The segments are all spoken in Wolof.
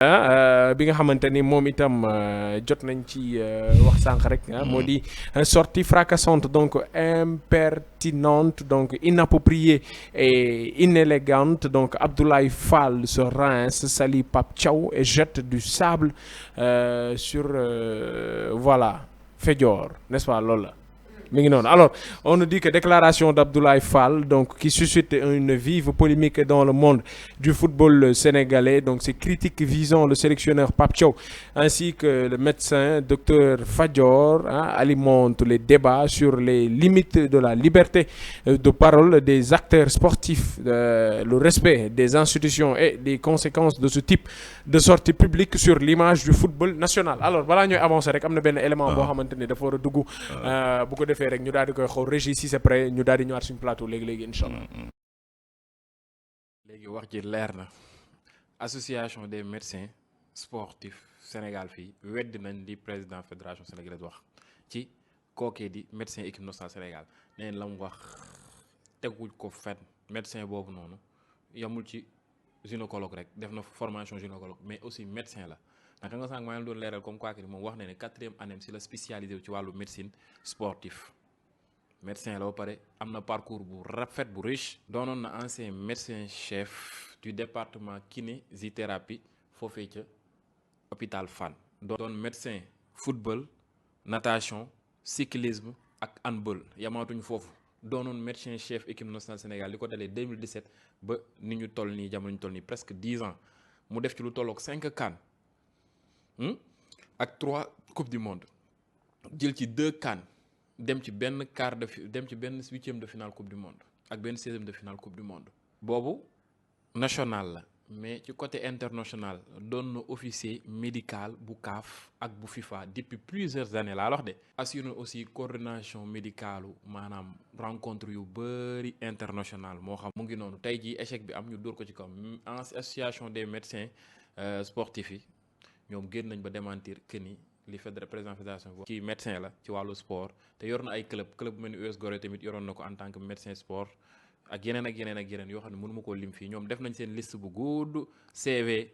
bi nga xamante ni moom itam jot nañ ci wax sànq rek moo di sortie fracassante donc impertinente donc inappropriée et inélégante donc Abdoulaye Fall se rince, salit Pape Thiaw et jette du sable sur voilà Fédior, n'est-ce pas loolu la mi ngi noonu. Alors on nous dit que déclaration d'Abdoulaye Fall donc qui suscite une vive polémique dans le monde du football sénégalais. Donc ces critiques visant le sélectionneur Pape Thiaw ainsi que le médecin docteur Fadior alimentent les débats sur les limites de la liberté de parole des acteurs sportifs, le respect des institutions et des conséquences de ce type de sortie publique sur l'image du football national. Alors balaa ñooy avancer rek am na benn élément boo xamante ni dafa war a dugg bu ko defee rek ñu daal di koy xool régie si c'est prêt ñu daal di ñëwaat suñu plateau léegi incha allah. léegi wax ji leer na association des médecins sportifs Sénégal fii weddi nañ li président fédération sénégalaise wax ci kookee di médecin équipe nationale Sénégal nee la mu wax tegul ko fenn. médecin boobu noonu yamul ci gynécologue rek def na formation gynécologue mais aussi médecin la naka nga sànq maa ngi doon leeral comme quoi que moom wax na ne 4e année si la spécialisé ci wàllu médecine sportif. médecin la ba pare am na parcours bu rafet bu riche doonoon na ancien médecin chef du département kinésithérapie foofee ca hôpital Fann doon médecin football natation cyclisme ak handball yamaatuñ foofu doonoon médecin chef équipe nationale Sénégal li ko dalee 2017 ba ni ñu toll nii jamono ñu toll nii presque 10 ans mu def ci lu tolloog 5 CAN ak 3 coupes du monde jël ci 2 CAN dem ci benn dem ci benn 8e de finale coupe du monde ak benn 16e de finale coupe du monde boobu national la mais ci côté international doon na officier médical bu CAF ak bu FIFA depuis plusieurs années laa wax de assuré aussi coordination médicalu maanaam rencontre yu bëri international moo xam mu ngi noonu tey jii échec bi am ñu dóor ko ci kaw association des médecins sportifs yi ñoom génn nañ ba démentir que ni li président fédération bi ci médecin la ci wàllu sport te yor na ay club bu mel ni US Gorée tamit yoroon na ko en tant que médecin sport ak yeneen yoo xam ne mënu ma koo lim fii ñoom def nañ seen liste bu gudd CV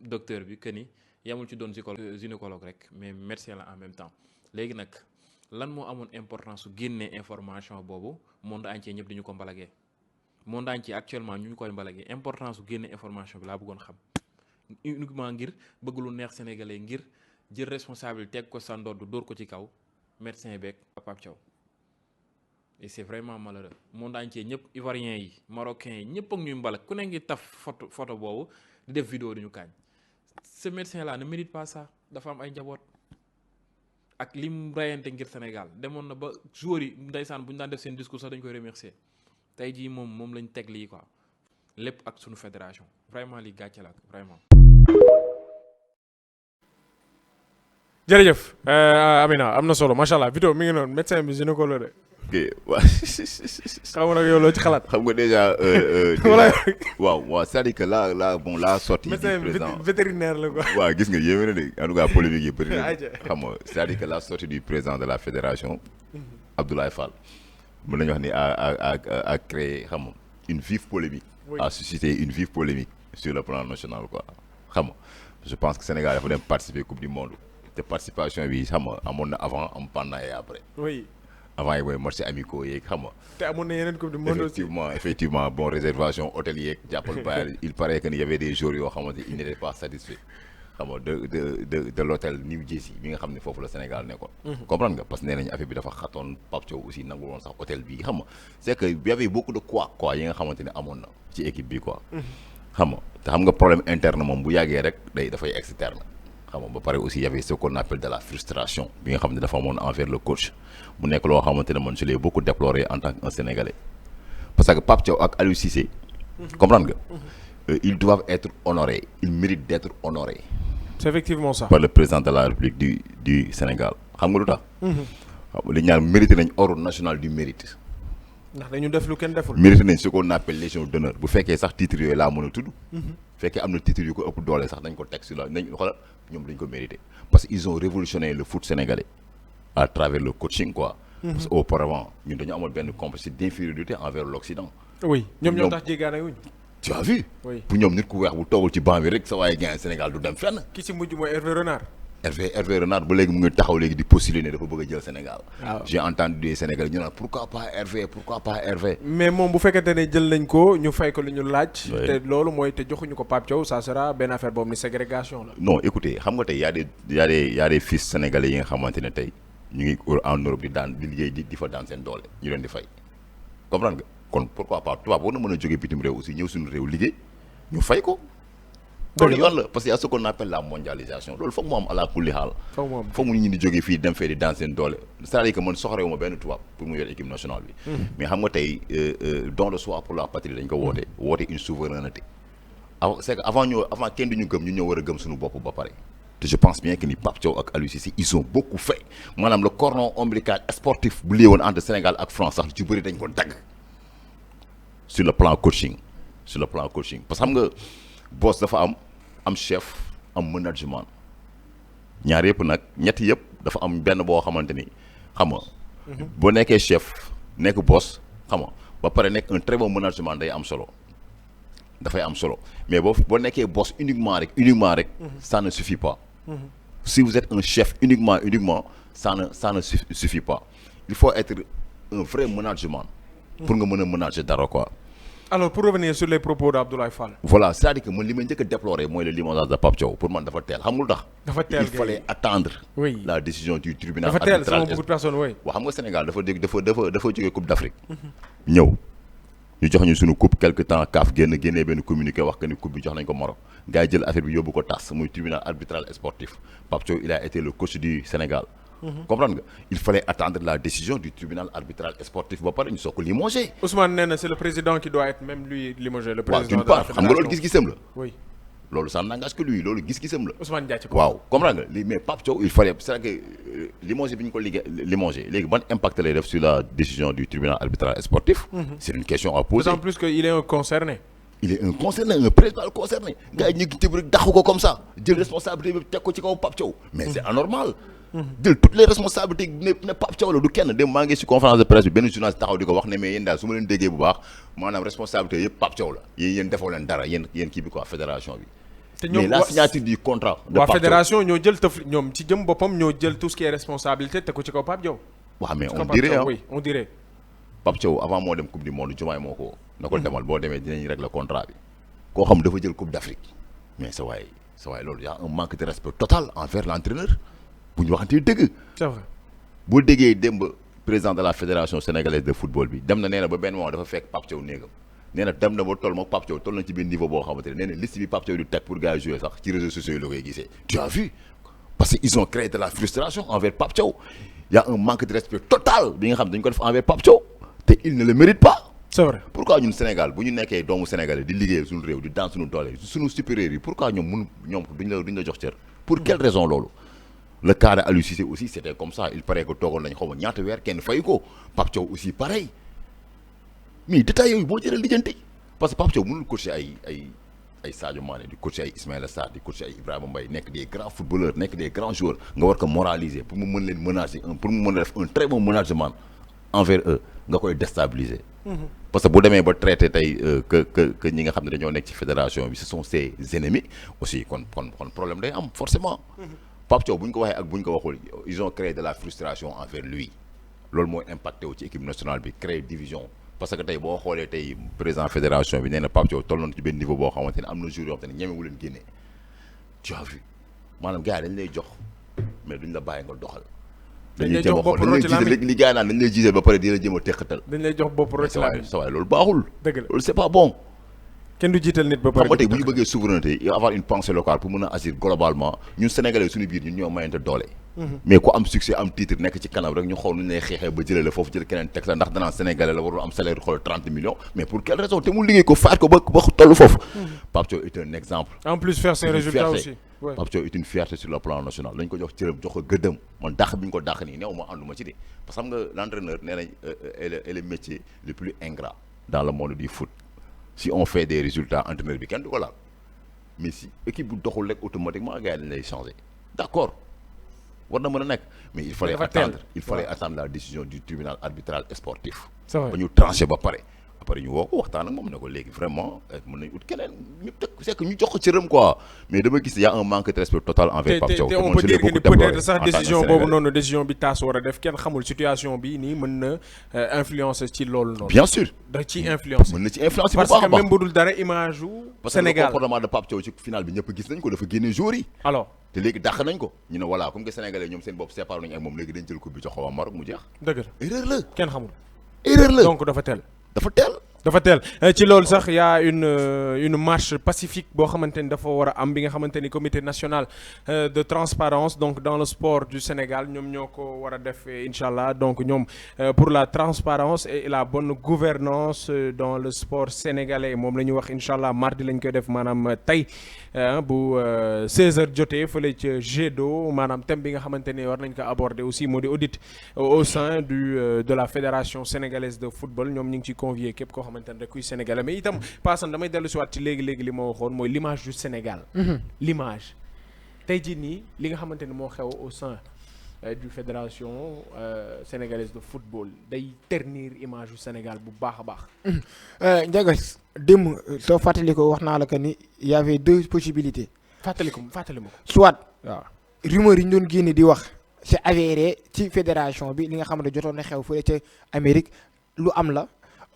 docteur bi que ni yamul ci doon gynécologue rek mais médecin la en même temps. léegi nag lan moo amoon importance su génnee information boobu monde entier ñëpp dañu ko mbalagee monde entier actuellement ñu koy mbalagee importance su génnee information bi laa bëggoon xam uniquement ngir bëgg lu neex sénégalais ngir jël responsabilité teg ko sa ndodd dóor ko ci kaw médecin beeg Pape Thiaw et c'est vraiment malheureux monde entier ñëpp ivoiriens yi marocains yi ñëpp ak ñuy mbalak ku ne ngi taf photo boobu di def vidéo duñu kaañ ce médecin là ne mérite pas ça dafa am ay njaboot ak lim rayante ngir Sénégal demoon na ba joueurs yi ndeysaan bu ñu daan def seen discours sax dañ koy remercier tey jii moom lañ teg lii quoi lépp ak sunu fédération vraiment li gàcce la vraiment. jërëjëf Amina am na solo macha allah vidéo mi ngi noonu médecin bi gynécologue de. ok waaw. xam nga nag yow loo ci xalaat. xam nga déjà. waaw c'est-à-dire que la sortie du président vétérinaire la quoi. waaw gis nga yéeme na de en tout cas polémique yi bëri na xam nga c'est-à-dire que la sortie du président de la fédération Abdoulaye Fall mën nañu wax ni a créé xam nga une vive polémique. a suscité une vive polémique sur le plan national quoi xam nga je pense que Sénégal dafa dem participer coupe du monde. te participation bi xam nga amoon na avant am pendant et après. oui avant yi mooy matchs amicaux yeeg xam nga. te amoon na yeneen coupe du monde aussi. effectivement bon réservation hôtel yeeg jàppal bàyyi il paraît que ni y avait des jours yoo xamante ils n'étaient pas satisfaits xam nga de l'hôtel New Jersey bi nga xam ne foofu la Sénégal nekkoon. comprendre nga parce que nee nañu affaire bi dafa xatoon Pape Thiaw aussi nangu woon sax hôtel bi xam nga c'est que y avait beaucoup de quoi yi nga xamante ne amoon na ci équipe bi quoi. xam nga te xam nga problème interne moom bu yàggee rek dafay externe. xam nga ba pare aussi y avait ce qu'on appelle de la frustration bi nga xam ne dafa amoon envers le coach mu nekk loo xamante ne man je l'ai beaucoup déploré en tant qu'un Sénégalais parce que Pape Thiaw ak Aliou Cissé comprendre nga ils doivent être honorés ils méritent d'être honorés. c'est effectivement ça. par le président de la République du Sénégal xam nga lu tax. xam nga li ñaar mérité nañ ordre national du mérite. ndax dañu def lu kenn deful. mérité nañ ce qu'on appelle légion d'honneur bu fekkee sax titre yooyu laa mën a tudd. fekkee am na titre yu ko ëpp doole sax dañ ko teg si la nañ xoolal ñoom dañ ko mérité parce que ils ont révolutionné le foot sénégalais à travers le coaching quoi. parce que auparavant ñun dañu amoon benn complexe d'infériorité envers l'Occident. oui ñoom ñoo tax jéggaane wuñ. tu as vu. oui pour ñoom nit ku weex bu toogul ci banc bi rek sa waaye gain Sénégal du dem fenn. ki ci mujj mooy Hervé Renard. Hervé Renard ba léegi mu ngi taxaw léegi di postuler ne dafa bëgg a jël Sénégal. waaw j'ai entendu des Sénégalais ñu naan pourquoi pas Hervé. mais moom bu fekkente ne jël nañ ko ñu fay ko li ñu laaj. Oui. te loolu mooy te joxuñu ko Pape Thiaw ça sera benn affaire boobu ni ségrégation la. non écoutez xam nga tey y a des fils sénégalais yi nga xamante ne tey ñu ngi en Europe di liggéey di fa daan seen doole ñu leen di fay comprendre nga kon pourquoi pas tubaab war na mën a jógee bitim réew aussi ñëw suñu réew liggéey ñu fay ko. loolu yoon la parce que y a ce qu'on appelle la mondialisation loolu foog mu am ala kulli xaal. foog mu ñu di jógee fii dem fee di daan seen doole c'est-à-dire que man soxorewuma benn tubaab pour mu yor équipe nationale bi. mais xam nga tey don de soi pour la patrie dañ ko woote une souveraineté. C'est que avant kenn du ñu gëm ñu ñëw war a gëm suñu bopp ba pare. te je pense bien que ni Pape Thiaw ak Aliou Cissé ils ont beaucoup fait maanaam le cordon ombilical sportif bu lié woon entre Sénégal ak France sax ci bëri dañ ko dagg sur le plan coaching parce que xam nga boss dafa am chef am management ñaar yëpp nag ñetti yëpp dafa am benn boo xamante ni xam nga boo nekkee chef nekk boss xam nga ba pare nekk un très bon management day am solo dafay am solo mais boo nekkee boss uniquement rek ça ne suffit pas. Si vous êtes un chef uniquement ça ne suffit pas il faut être un vrai management pour nga mën a manager dara quoi. Alors pour revenir sur les propos d'Abdoulaye Fall. Voilà c'est-à-dire que man li ma njëkk a déplorer mooy le limogeage de Pape Thiaw pour man dafa teel xam nga lu tax. dafa teel il fallait attendre. Oui. La décision du tribunal dafa teel arbitral. selon beaucoup de personnes oui. waaw xam nga Sénégal dafa jógee Coupe d'Afrique. ñëw ñu jox ñu suñu coupe quelque temps CAF génnee benn communiqué wax que ni coupe bi jox nañ ko Maroc gars yi jël affaire bi yóbbu ko TAS muy tribunal arbitral sportif Pape Thiaw il a été le coach du Sénégal. comprendre nga il fallait attendre la décision du tribunal arbitral sportif ba pare ñu soog ko limogé. Ousmane nee na c'est le président qui doit être même lui limogé. Le waaw président d'une de la part xam nga loolu fédération. gis-gisam la. oui loolu ça n'engage que lui loolu gis-gisam la. Ousmane Ndiaye ci ko. waaw comprendre nga mais Pape Thiaw il fallait c'est-à-dire que limogé bi ñu ko limogé léegi ban impact lay def sur la décision du tribunal arbitral sportif. C'est une question à poser. D'autant plus que il est un concerné. Il est un concerné un principal concerné gars yi ñu ngi tëb rek dàqu ko comme ça jël responsabilité bi teg ko ci kaw Pape Thiaw mais c'est anormal. jël toutes les responsabilités ne Pape Thiaw la du kenn dem maa ngi ci conférence de presse bi benn journaliste taxaw di ko wax ne mais yéen daal su ma leen déggee bu baax maanaam responsabilité yëpp Pape Thiaw la yéen defoo leen dara yéen kii bi quoi fédération bi. te mais la signature du contrat. de waa Pape Thiaw fédération ñoo jël tëf ñoom ci jëm boppam ñoo jël tout ce qui est responsabilité te ko ci kaw Pape Thiaw. waaw mais on Pape dirait Thiaw, ah oui on dirait. Pape Thiaw avant moo dem coupe du monde Diomaye moo ko woo. na ko demal boo demee dinañ régler contrat bi. koo xam dafa jël coupe d'Afrique mais sa waay loolu y a un manque de respect total envers l'entraîneur bu ñu waxantee dëgg. c'est vrai. boo déggee démb président de la fédération sénégalaise de football bi dem na nee na ba benn moment dafa fekk Pape Thiaw néegam nee na dem na ba toll moom Pape Thiaw toll na ci benn niveau boo xamante ne nee na liste bi Pape Thiaw di teg pour gars yi jouer sax ci réseaux sociaux yi la koy gisee. tu as vu parce que ils ont créé de la frustration envers Pape Thiaw y a un manque de respect total bi nga xam dañ ko def envers Pape Thiaw te il ne le mérite pas. c'est vrai. pourquoi ñun Sénégal bu ñu nekkee doomu sénégalais di liggéey suñu réew di daan suñu doole suñu supérieurs yi pourquoi ñoom duñ la jox cër. pour quelle raison loolu. le cas de Aliou Cissé aussi c'était comme ça il paraît que toogoon nañ xaw ma ñaata weer kenn fay ko Pape Thiaw aussi pareil mais détails yooyu boo jëlee lijjanti parce que Pape Thiaw mënul coacher ay Sadio Mané di coacher ay Ismaïla Sarr di coacher ay Ibrahima Mbaye nekk des grands footballeurs nekk des grands joueurs nga war ko moraliser pour mu mën leen menacer pour mu mën a def un très bon management envers eux nga koy déstabiliser. parce que bu demee ba traité tey que ñi nga xam ne dañoo nekk ci fédération bi ce sont ses ennemis aussi kon problème day am forcément. Pape Thiaw bu ñu ko waxee ak bu ñu ko waxul ils ont créé de la frustration envers lui loolu mooy impacté wu ci équipe nationale bi créé division parce que tey boo xoolee tey président fédération bi nee na Pape Thiaw toll nañu ci benn niveau boo xamante ne am na jour yoo xam ne ñemewu leen génnee tu as vu maanaam gars yi dañ lay jox mais duñ la bàyyi nga doxal. dañ lay jox bopp dañ lay jiite li gars yi naan dañ lay jiite ba pare di la jëm a teqatal. dañ lay jox bopp rocc la sa waay loolu baaxul. dëgg la loolu c'est pas bon. kenn du jiital nit ba pare. xam nga tey bu ñu bëggee souveraineté et avoir une pensée locale pour mën a agir globalement ñun sénégalais suñu biir ñun ñoo mayante doole. mais ku am succès am titre nekk ci kanam rek ñu xool nu ñu lay xeexee ba jëlee la foofu jël keneen teg la ndax danaa sénégalais la warul am salaire xool 30 millions mais pour quelle raison te mu liggéey ko faat ko ba toll foofu. Pape Thiaw est un exemple. en plus faire ses résultats aussi. Pape Thiaw est une fierté sur le plan national dañ ko jox cërëm jox ko gëddëm man dàq bi ñu ko dàq nii néew ma ànduma ci de parce que xam nga l'entraîneur nee nañ est le métier le plus ingrat dans le monde du foot. Si on fait des résultats entraîneur bi kenn du ko laal mais si équipe bu doxul rek automatiquement gars yi dañ lay changer d'accord war na mën a nekk mais il fallait attendre la décision du tribunal arbitral sportif. c'est vrai ba ñu tranché ba pare après ñu woo ko waxtaan ak moom ne ko léegi vraiment mën nañu ut keneen ñu teg c'est que ñu jox ko cëram quoi mais dama gis y a un manque de respect total envers Pape Thiaw. te on peut dire que ni peut-être sax décision boobu noonu décision bi taas war a def kenn xamul situation bi nii mën na influencer ci loolu noonu. bien sûr da ci influencer. mën na ci influencer bu parce baax a que baax même bu dul dara image wu Sénégal parce que le comportement de Pape Thiaw ci final bi ñëpp gis nañ ko dafa génne joueurs yi. alors te léegi dàq nañ ko ñu ne voilà comme que sénégalais ñoom seen bopp séparé nañu ak moom léegi dañ jël coupe bi jox ko waa Maroc mu jeex. dëgg la erreur la kenn xamul. erreur la donc dafa teel. dafa teel. dafa teel ci loolu sax y a une marche pacifique boo xamante ni dafa war a am bi nga xamante ni comité national de transparence donc dans le sport du Sénégal ñoom ñoo ko war a def incha allah donc ñoom pour la transparence et la bonne gouvernance dans le sport sénégalais moom la ñu wax incha allah mardi lañ koy def maanaam tey bu 16h jotee fële ca G2 maanaam thème bi nga xamante ni war nañ ko aborder aussi moo di audit au sein de la fédération sénégalaise de football ñoom ñu ngi ciy convier képp koo xamante ne rek kuy sénégalais mais itam paasan damay dellu si waat ci léegi li ma waxoon mooy l'image du Sénégal. L'image tey jii nii li nga xamante ni moo xew au sein du fédération sénégalaise de football day ternir image du Sénégal bu baax a baax. Ndiaga démb soo fàttali ko wax naa la que ni y avait deux possibilités. fàttali ma ko. soit waaw rumeur yi ñu doon génne di wax c'est avéré ci fédération bi li nga xamante jotoon na xew fële ca Amérique lu am la.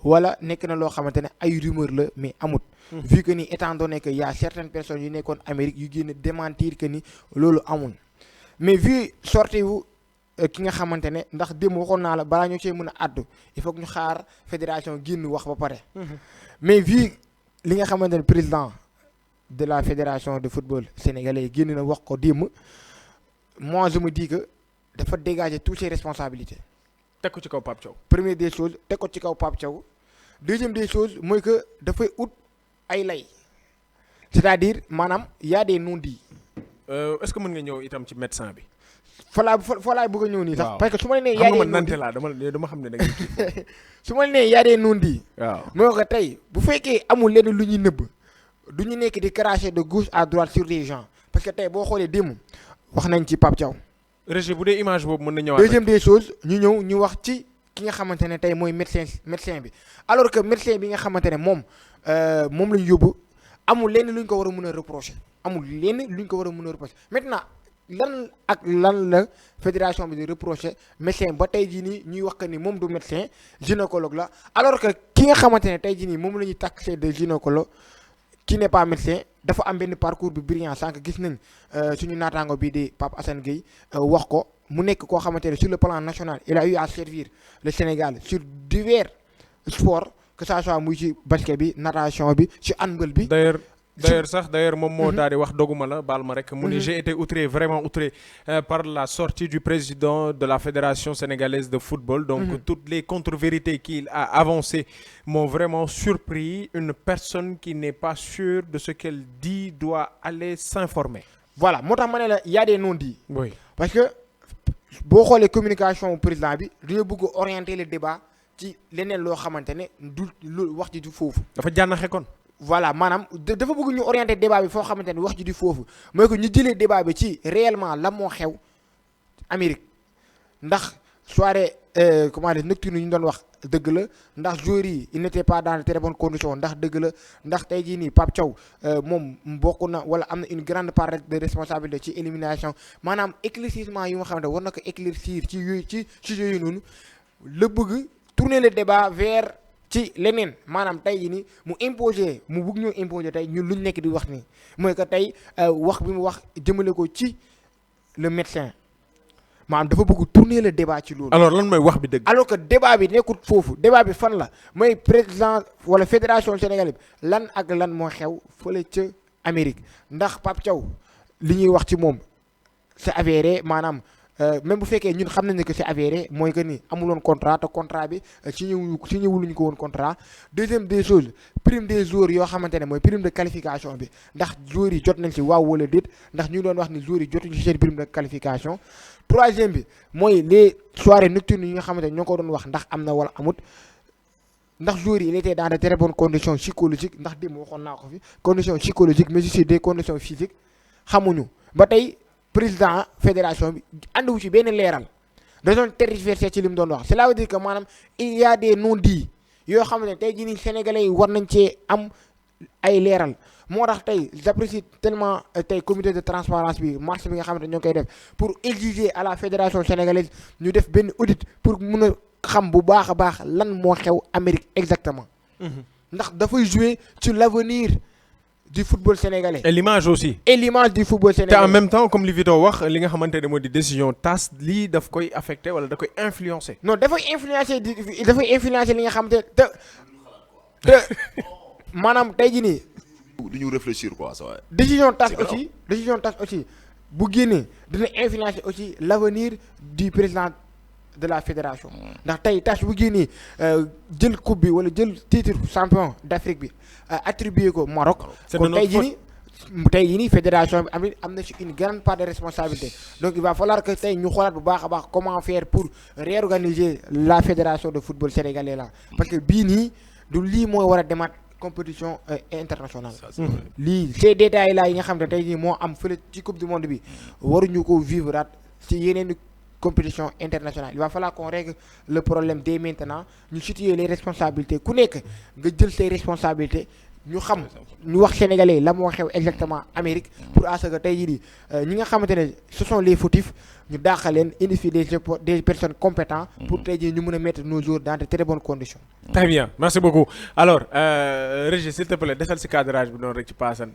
wala nekk na loo xamante ne ay rumeur la mais amut. vu que ni étant donné que y a certaines personnes yu nekkoon Amérique yu génn démentir que ni loolu amul mais vu sortie wu ki nga xamante ne ndax démb waxoon naa la balaa ñu cee mën a àddu il faut que ñu xaar fédération génn wax ba pare. mais vu li nga xamante ne président de la fédération de football sénégalais génn na wax ko démb moi je me dis que dafa dégager toutes ses responsabilités. teg ko ci kaw Pape Thiaw. première des choses teg ko ci kaw Pape Thiaw deuxième des choses mooy que dafay ut ay lay c'est-à-dire maanaam y a des non-dits. est-ce que mën nga ñëw itam ci médecin bi. fa laay bëgg a ñëw nii sax. waaw parce que su ma la nee y a des non-dits dama xam ne da nga su ma la nee y a des non-dits. waaw moo ko tey bu fekkee amul lenn lu ñuy nëbb du ñu nekk di cracher de gauche à droite sur les gens parce que tey boo xoolee démb wax nañ ci Pape Thiaw. Régis bu dee image boobu mën na ñëwaat. deuxième des choses ñu ñëw ñu wax ci ki nga xamante ne tey mooy médecin bi alors que médecin bi nga xamante ne moom la ñu yóbbu amul lenn lu ñu ko war a mën a reprocher amul lenn lu ñu ko war a mën a reprocher maintenant lan la fédération bi di reprocher médecin ba tey jii nii ñuy wax que ni moom du médecin gynécologue la alors que ki nga xamante ne tey jii nii moom la ñuy taxé de gynécologue qui n'est pas médecin dafa am benn parcours bi brillant sànq gis nañ suñu naataango bii di Pape Assane Gueye wax ko mu nekk koo xamante ne sur le plan national il a eu à servir le Sénégal sur divers sports que ça soit muy ci basket bi natation bi ci handball bi. D'ailleurs moom moo daal di wax doguma la baal ma rek mu ni j'ai été vraiment outré par la sortie du président de la fédération sénégalaise de football donc toutes les contre-vérités qu'il a avancées m'ont vraiment surpris. Une personne qui n'est pas sûre de ce qu'elle dit doit aller s'informer. Voilà moo tax ma ne la y a des non-dits. Oui parce que boo xoolee communication président bi dañoo bëgg orienter le débat ci leneen loo xamante ne du wax ji du foofu. dafa jànnaxe kon. voilà maanaam dafa bëgg ñu orienter débat bi foo xamante ne wax ji di foofu mooy que ñu jëlee débat bi ci réellement la moo xew Amérique ndax soirée comment dire nocturne ñu doon wax dëgg la ndax joueurs yi il n'était pas dans de très bonnes conditions ndax dëgg la ndax tey jii nii Pape Thiaw moom bokk na wala am na une grande part de responsabilité ci élimination maanaam éclaircissement yu nga xamante war na ko éclaircir ci yooyu ci sujet yooyu noonu la bëgg tourner le débat vers ci leneen maanaam tey jii nii mu bëgg ñoo imposer tey ñun luñ nekk di wax nii mooy que tey wax bi mu wax jëmale ko ci le médecin maanaam dafa bëgg tourner le débat ci loolu. alors lan mooy wax bi dëgg. alors que débat bi nekkul foofu débat bi fan la mooy président wala fédération sénégalaise bi lan ak lan moo xew fële ca Amérique ndax Pape Thiaw li ñuy wax ci moom c'est avéré maanaam. même bu fekkee ñun xam nañ ne que c'est avéré mooy que ni amuloon contrat te contrat bi ci ñëwuluñu ko woon contrat. Deuxième des choses prime des joueurs yoo xamante ne mooy prime de qualification bi ndax joueurs yi jot nañ ci waaw wala déet ndax ñu doon wax ni joueurs yi jotuñu ci seen prime de qualification. Troisième bi mooy les soirées nocturnes yi nga xamante ne ñoo ko doon wax ndax am na wala amut ndax joueurs yi il était dans de très bonnes conditions psychologiques ndax démb waxoon naa ko fi conditions psychologiques mais aussi des conditions physiques xamuñu ba tey. président fédération bi andiwu ci benn leeral da doon tergiverser ci li mu doon wax cela veut dire que maanaam il y a des non-dits yoo xam ne tey jii nii sénégalais yi war nañ cee am ay leeral moo tax tey j'apprécie tellement tey comité de transparence bi marche bi nga xamante ñoo ngi koy def pour exiger à la fédération sénégalaise ñu def benn audit pour mun a xam bu baax a baax lan moo xew Amérique exactement. ndax dafay jouer ci l'avenir du football sénégalais. et l'image aussi. et l'image du football te sénégalais. en même temps comme li Vito wax li nga xamante ne moo di décision TAS lii daf koy affecté wala da koy influencer. non dafay influencer li nga xamante te maanaam tey jii nii. du ñu réfléchir quoi ça va. décision TAS aussi bu génnee dina influencer aussi l'avenir du président de la fédération. ndax tey TAS bu génnee jël coupe bi wala jël titre champion d'Afrique bi attribué ko Maroc. c'est de kon notre tey jii nii fédération bi am na ci une grande part de responsabilité donc il va falloir que tey ñu xoolaat bu baax a baax comment faire pour réorganiser la fédération de football sénégalais là parce que bii nii du lii mooy war a demaat compétition internationale. lii ces détails là yi nga xam ne tey jii moo am fële ci coupe du monde bi waruñu ko vivre at ci yeneen compétition internationale il va falloir qu'on règle le problème dès maintenant ñu situer les responsabilités ku nekk nga jël say responsabilités ñu xam ñu wax sénégalais la moo xew exactement Amérique pour à ce que tey jii di ñi nga xamante ne ce sont les fautifs ñu dàq leen indi fi des personnes compétentes pour tey jii ñu mën a mettre nos joueurs dans de très bonnes conditions. très bien merci beaucoup alors Régis s'il te plaît desal si cadrage bi noonu rek ci Paasan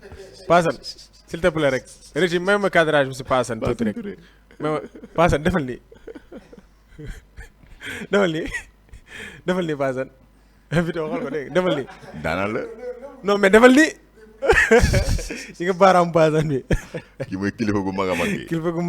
s'il te plaît rek Régis même ma cadrage bi si Paasan tuuti rek même Paasan defal nii defal nii Paasan Vito xool ko dégg defal nii daanaka la. non mais defal nii yi nga baaraam Paasan bi kii mooy kilifa gu mag a mag gi. kilifa gu mag